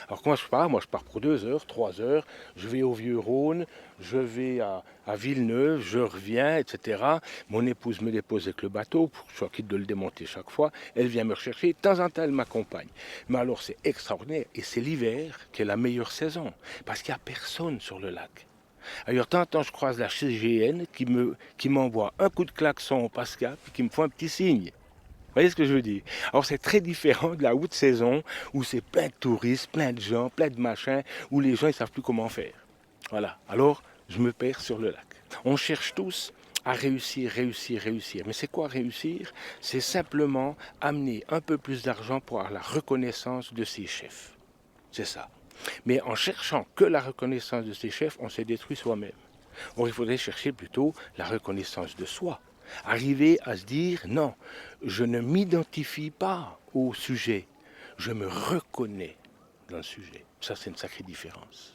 Alors comment je pars? Moi je pars pour 2 heures, 3 heures, je vais au Vieux-Rhône, je vais à Villeneuve, je reviens, etc. Mon épouse me dépose avec le bateau, pour que je sois quitte de le démonter chaque fois. Elle vient me rechercher, de temps en temps elle m'accompagne. Mais alors c'est extraordinaire, et c'est l'hiver qui est la meilleure saison, parce qu'il n'y a personne sur le lac. Alors, de temps en temps, je croise la CGN qui m'envoie un coup de klaxon au Pascal, puis qui me fait un petit signe. Vous voyez ce que je veux dire? Alors, c'est très différent de la haute saison, où c'est plein de touristes, plein de gens, plein de machins, où les gens ne savent plus comment faire. Voilà. Alors, je me perds sur le lac. On cherche tous à réussir, réussir, réussir. Mais c'est quoi réussir? C'est simplement amener un peu plus d'argent pour avoir la reconnaissance de ses chefs. C'est ça. Mais en cherchant que la reconnaissance de ses chefs, on s'est détruit soi-même. Or, il faudrait chercher plutôt la reconnaissance de soi. Arriver à se dire, non, je ne m'identifie pas au sujet, je me reconnais dans le sujet. Ça, c'est une sacrée différence.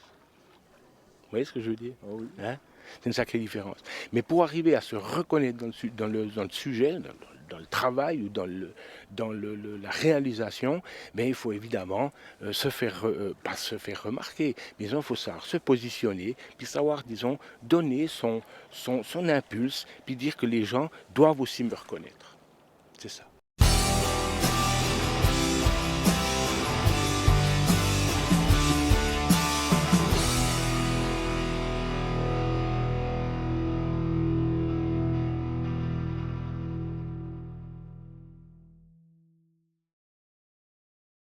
Vous voyez ce que je veux dire? Oh oui. Hein? C'est une sacrée différence. Mais pour arriver à se reconnaître dans le sujet, dans le travail ou la réalisation, mais il faut évidemment pas se faire remarquer, mais il faut savoir se positionner, puis savoir, disons, donner son impulse, puis dire que les gens doivent aussi me reconnaître. C'est ça.